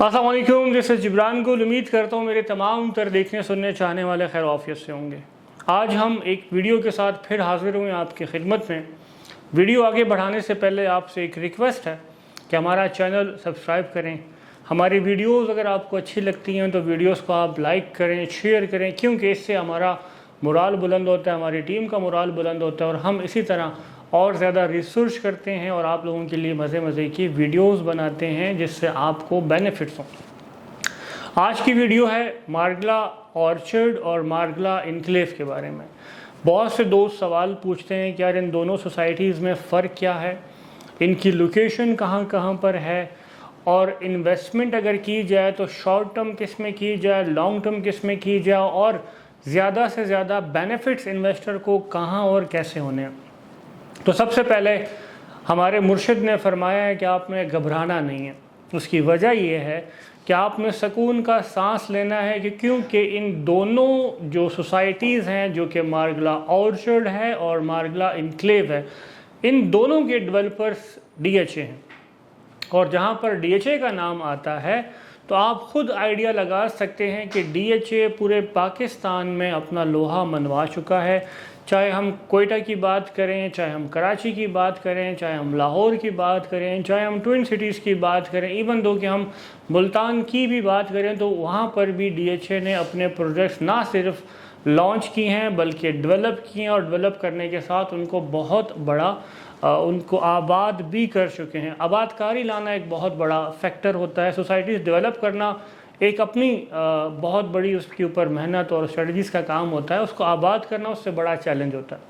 अस्सलाम वालेकुम, this is Jibran गुल। उम्मीद करता हूँ मेरे तमाम तर देखने सुनने चाहने वाले खैर आफियत से होंगे। आज हम एक वीडियो के साथ फिर हाजिर हुए आपकी खिदमत में। वीडियो आगे बढ़ाने से पहले आपसे एक रिक्वेस्ट है कि हमारा चैनल सब्सक्राइब करें। हमारी वीडियोज़ अगर आपको अच्छी लगती हैं तो वीडियोज़ को आप लाइक करें, शेयर करें, क्योंकि इससे हमारा मोराल बुलंद होता है, हमारी टीम का मोराल बुलंद होता है और हम इसी तरह और ज़्यादा रिसर्च करते हैं और आप लोगों के लिए मज़े मज़े की वीडियोस बनाते हैं जिससे आपको बेनिफिट्स हों। आज की वीडियो है मार्गला ऑर्चर्ड और मार्गला इनक्लेव के बारे में। बहुत से दोस्त सवाल पूछते हैं कि यार इन दोनों सोसाइटीज़ में फ़र्क क्या है, इनकी लोकेशन कहाँ कहाँ पर है, और इन्वेस्टमेंट अगर की जाए तो शॉर्ट टर्म किस में की जाए, लॉन्ग टर्म किस में की जाए, और ज़्यादा से ज़्यादा बेनिफिट्स इन्वेस्टर को कहाँ और कैसे होने हैं। तो सबसे पहले हमारे मुर्शिद ने फरमाया है कि आप में घबराना नहीं है। उसकी वजह यह है कि आप में सुकून का सांस लेना है कि क्योंकि इन दोनों जो सोसाइटीज़ हैं, जो कि मार्गला ऑर्चर्ड है और मार्गला इनक्लेव है, इन दोनों के डेवलपर्स डीएचए हैं। और जहाँ पर डीएचए का नाम आता है तो आप खुद आइडिया लगा सकते हैं कि डीएचए पूरे पाकिस्तान में अपना लोहा मनवा चुका है। चाहे हम कोयटा की बात करें, चाहे हम कराची की बात करें, चाहे हम लाहौर की बात करें, चाहे हम ट्विन सिटीज़ की बात करें, इवन दो कि हम मुल्तान की भी बात करें, तो वहाँ पर भी डीएचए ने अपने प्रोजेक्ट्स ना सिर्फ लॉन्च किए हैं बल्कि डेवलप किए हैं, और डेवलप करने के साथ उनको बहुत बड़ा उनको आबाद भी कर चुके हैं। आबादकारी लाना एक बहुत बड़ा फैक्टर होता है। सोसाइटीज़ डेवलप करना एक अपनी बहुत बड़ी उसके ऊपर मेहनत और स्ट्रेटजीज़ का काम होता है, उसको आबाद करना उससे बड़ा चैलेंज होता है।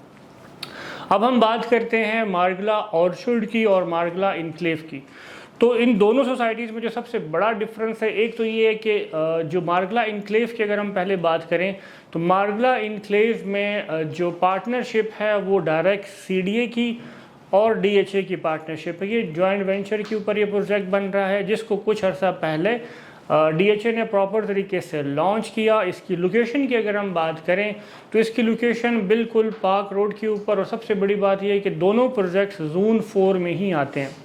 अब हम बात करते हैं मार्गला ऑर्चर्ड की और मार्गला इनक्लेव की। तो इन दोनों सोसाइटीज़ में जो सबसे बड़ा डिफरेंस है, एक तो ये है कि जो मार्गला इनक्लेव की अगर हम पहले बात करें तो मार्गला इनक्लेव में जो पार्टनरशिप है वो डायरेक्ट सीडीए की और डीएचए की पार्टनरशिप है। ये जॉइंट वेंचर के ऊपर ये प्रोजेक्ट बन रहा है, जिसको कुछ अर्सा पहले डीएचए ने प्रॉपर तरीके से लॉन्च किया। इसकी लोकेशन की अगर हम बात करें तो इसकी लोकेशन बिल्कुल पार्क रोड के ऊपर, और सबसे बड़ी बात यह है कि दोनों प्रोजेक्ट्स जोन 4 में ही आते हैं।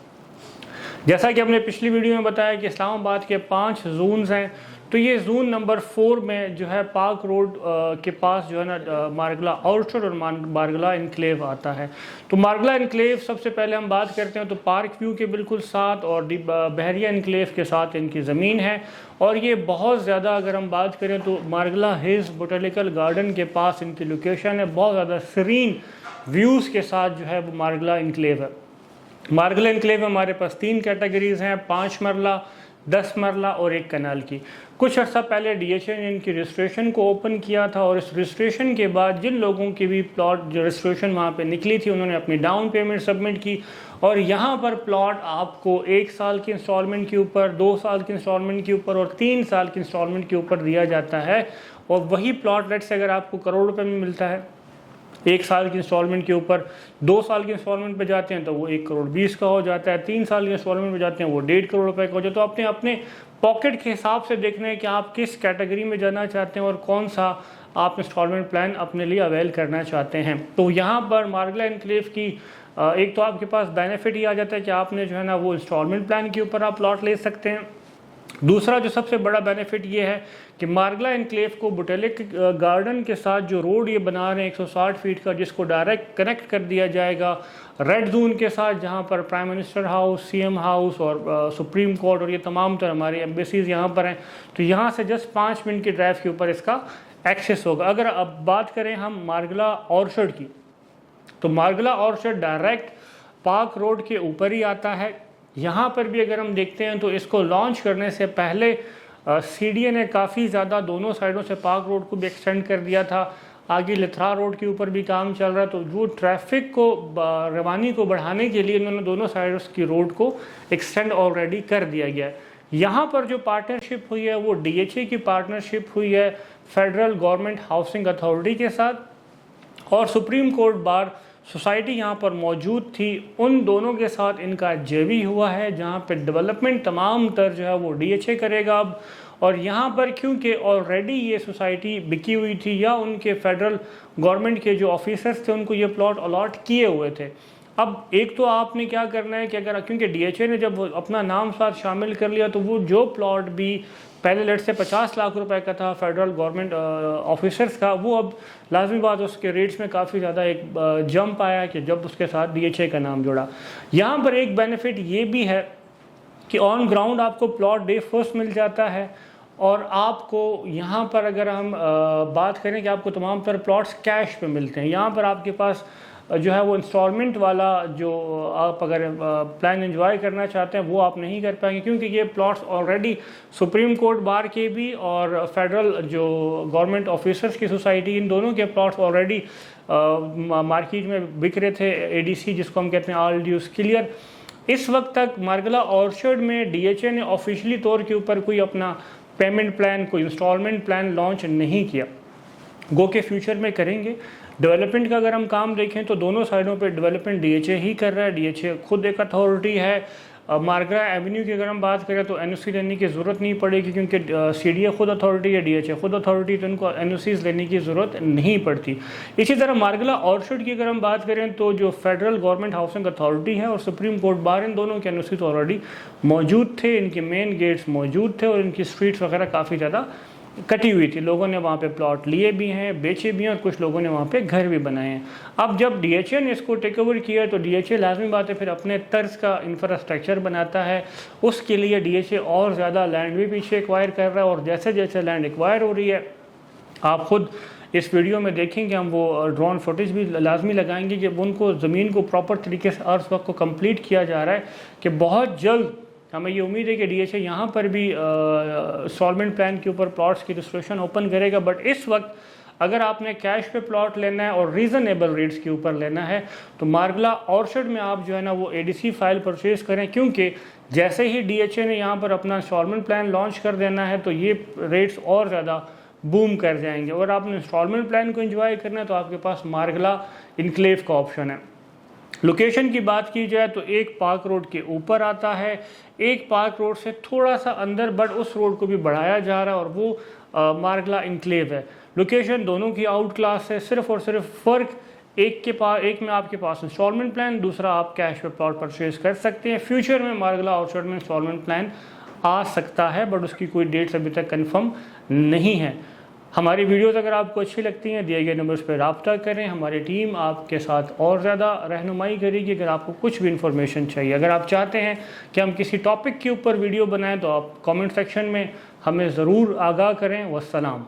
जैसा कि हमने पिछली वीडियो में बताया कि इस्लामाबाद के 5 जोन्स हैं, तो ये जोन नंबर 4 में जो है पार्क रोड के पास जो है ना मार्गला ऑर्चर्ड और मार्गला इनक्लेव आता है। तो मार्गला इनक्लेव सबसे पहले हम बात करते हैं तो पार्क व्यू के बिल्कुल साथ और बहरिया इनक्लेव के साथ इनकी ज़मीन है, और ये बहुत ज़्यादा अगर हम बात करें तो मार्गला हिल्स बोटेनिकल गार्डन के पास इनकी लोकेशन है। बहुत ज़्यादा सीरीन व्यूज़ के साथ जो है वो मार्गला इनक्लेव है। मार्गला इनक्लेव में हमारे पास 3 कैटेगरीज़ हैं, 5 मरला, 10 मरला और 1 कनाल की। कुछ अर्सा पहले डीएचए ने इनकी रजिस्ट्रेशन को ओपन किया था, और इस रजिस्ट्रेशन के बाद जिन लोगों की भी प्लॉट जो रजिस्ट्रेशन वहाँ पे निकली थी उन्होंने अपनी डाउन पेमेंट सबमिट की, और यहाँ पर प्लॉट आपको 1 साल की इंस्टॉलमेंट के ऊपर, 2 साल की इंस्टॉलमेंट के ऊपर और 3 साल की इंस्टॉलमेंट के ऊपर दिया जाता है। और वही प्लॉट रेट से अगर आपको करोड़ रुपये में मिलता है 1 साल की इंस्टॉलमेंट के ऊपर, 2 साल की इंस्टॉलमेंट पे जाते हैं तो वो 1 करोड़ 20 का हो जाता है, 3 साल की इंस्टॉलमेंट पे जाते हैं वो 1.5 करोड़ रुपए का हो जाता है। तो अपने अपने पॉकेट के हिसाब से देखना है कि आप किस कैटेगरी में जाना चाहते हैं और कौन सा आप इंस्टॉलमेंट प्लान अपने लिए अवेल करना चाहते हैं। तो यहाँ पर मार्गला इनक्लेव की एक तो आपके पास बेनिफिट ये आ जाता है कि आपने जो है ना वो इंस्टॉलमेंट प्लान के ऊपर आप प्लॉट ले सकते हैं। दूसरा जो सबसे बड़ा बेनिफिट ये है कि मार्गला इनक्लेव को बोटेनिक गार्डन के साथ जो रोड ये बना रहे हैं 160 फीट का, जिसको डायरेक्ट कनेक्ट कर दिया जाएगा रेड जोन के साथ, जहां पर prime minister house, CM house और सुप्रीम कोर्ट और ये तमाम तरह हमारी एम्बेसीज यहाँ पर हैं। तो यहाँ से जस्ट 5 मिनट की ड्राइव के ऊपर इसका एक्सेस होगा। अगर अब बात करें हम मार्गला ऑर्चर्ड की, तो मार्गला ऑर्चर्ड डायरेक्ट पार्क रोड के ऊपर ही आता है। यहाँ पर भी अगर हम देखते हैं तो इसको लॉन्च करने से पहले सीडीए ने काफ़ी ज़्यादा दोनों साइडों से पार्क रोड को भी एक्सटेंड कर दिया था। आगे लिथरा रोड के ऊपर भी काम चल रहा है, तो जो ट्रैफिक को रवानी को बढ़ाने के लिए इन्होंने दोनों साइडों की रोड को एक्सटेंड ऑलरेडी कर दिया गया है। यहाँ पर जो पार्टनरशिप हुई है वो डीएचए की पार्टनरशिप हुई है फेडरल गवर्नमेंट हाउसिंग अथॉरिटी के साथ, और सुप्रीम कोर्ट बार सोसाइटी यहाँ पर मौजूद थी, उन दोनों के साथ इनका जेवी हुआ है, जहाँ पे डेवलपमेंट तमाम तर जो है वो डीएचए करेगा अब। और यहाँ पर क्योंकि ऑलरेडी ये सोसाइटी बिकी हुई थी या उनके फेडरल गवर्नमेंट के जो ऑफिसर्स थे उनको ये प्लॉट अलॉट किए हुए थे, अब एक तो आपने क्या करना है कि अगर, क्योंकि DHA ने जब अपना नाम साथ शामिल कर लिया तो वो जो प्लॉट भी पहले लेट से 50 लाख रुपए का था फेडरल गवर्नमेंट ऑफिसर्स का, वो अब लाजमी बात उसके रेट्स में काफ़ी ज़्यादा एक जंप आया कि जब उसके साथ DHA का नाम जुड़ा। यहाँ पर एक बेनिफिट ये भी है कि ऑन ग्राउंड आपको प्लॉट डे फर्स्ट मिल जाता है, और आपको यहाँ पर अगर हम बात करें कि आपको तमाम तर प्लॉट्स कैश पे मिलते हैं। यहाँ पर आपके पास जो है वो इंस्टॉलमेंट वाला जो आप अगर प्लान एंजॉय करना चाहते हैं वो आप नहीं कर पाएंगे, क्योंकि ये plots already supreme court bar के भी और फेडरल जो गवर्नमेंट ऑफिसर्स की सोसाइटी, इन दोनों के प्लॉट्स ऑलरेडी मार्केट में बिक रहे थे। ADC जिसको हम कहते हैं ऑल ड्यूज क्लियर। इस वक्त तक मार्गला ऑर्चर्ड में DHA ने ऑफिशियली तौर के ऊपर कोई अपना पेमेंट प्लान, कोई इंस्टॉलमेंट प्लान लॉन्च नहीं किया। गो के फ्यूचर में करेंगे। डेवलपमेंट का अगर हम काम देखें तो दोनों साइडों पे डेवलपमेंट DHA ही कर रहा है। DHA खुद एक अथॉरिटी है। मार्गरा एवेन्यू की अगर हम बात करें तो NOC लेने की ज़रूरत नहीं पड़ेगी, क्योंकि CDA खुद अथॉरिटी है, DHA खुद अथॉरिटी, तो उनको NOCs लेने की ज़रूरत नहीं पड़ती। इसी तरह मार्गला ऑर्चर्ड की अगर हम बात करें तो जो फेडरल गवर्नमेंट हाउसिंग अथॉरिटी है और सुप्रीम कोर्ट बार, इन दोनों के NOCs ऑलरेडी मौजूद थे, इनके मेन गेट्स मौजूद थे और इनकी स्ट्रीट्स वगैरह काफ़ी ज़्यादा कटी हुई थी। लोगों ने वहाँ पे प्लॉट लिए भी हैं, बेचे भी हैं, और कुछ लोगों ने वहाँ पे घर भी बनाए हैं। अब जब DHA ने इसको टेक ओवर किया तो DHA लाजमी बात है फिर अपने तर्ज का इंफ्रास्ट्रक्चर बनाता है। उसके लिए DHA और ज़्यादा लैंड भी पीछे एक्वायर कर रहा है, और जैसे जैसे लैंड एक्वायर हो रही है, आप खुद इस वीडियो में देखेंगे, हम वो ड्रोन फुटेज भी लाजमी लगाएंगे कि उनको ज़मीन को प्रॉपर तरीके से अर्थ वक्त को कंप्लीट किया जा रहा है कि बहुत जल्द हमें ये उम्मीद है कि DHA यहाँ पर भी इंस्टॉलमेंट प्लान के ऊपर प्लॉट्स की रजिस्ट्रेशन ओपन करेगा। बट इस वक्त अगर आपने कैश पे प्लॉट लेना है और रीज़नेबल रेट्स के ऊपर लेना है तो मार्गला ऑर्चर्ड में आप जो है ना वो ADC फाइल परचेज करें, क्योंकि जैसे ही DHA ने यहाँ पर अपना इंस्टॉलमेंट प्लान लॉन्च कर देना है तो ये रेट्स और ज़्यादा बूम कर जाएंगे। और आपने इंस्टॉलमेंट प्लान को एंजॉय करना है तो आपके पास मार्गला इनक्लेव का ऑप्शन है। लोकेशन की बात की जाए तो एक पार्क रोड के ऊपर आता है, एक पार्क रोड से थोड़ा सा अंदर, बट उस रोड को भी बढ़ाया जा रहा है और वो मार्गला इनक्लेव है। लोकेशन दोनों की आउट क्लास है, सिर्फ और सिर्फ फ़र्क एक में आपके पास इंस्टॉलमेंट प्लान, दूसरा आप कैश पे प्लॉट परचेज कर सकते हैं। फ्यूचर में मार्गला ऑर्चर्ड में इंस्टॉलमेंट प्लान आ सकता है, बट उसकी कोई डेट्स अभी तक कन्फर्म नहीं है। हमारी वीडियोज़ अगर आपको अच्छी लगती हैं दिए गए नंबर्स पर रब्ता करें, हमारी टीम आपके साथ और ज़्यादा रहनुमाई करेगी अगर आपको कुछ भी इंफॉर्मेशन चाहिए। अगर आप चाहते हैं कि हम किसी टॉपिक के ऊपर वीडियो बनाएं तो आप कमेंट सेक्शन में हमें ज़रूर आगाह करें। वस्सलाम।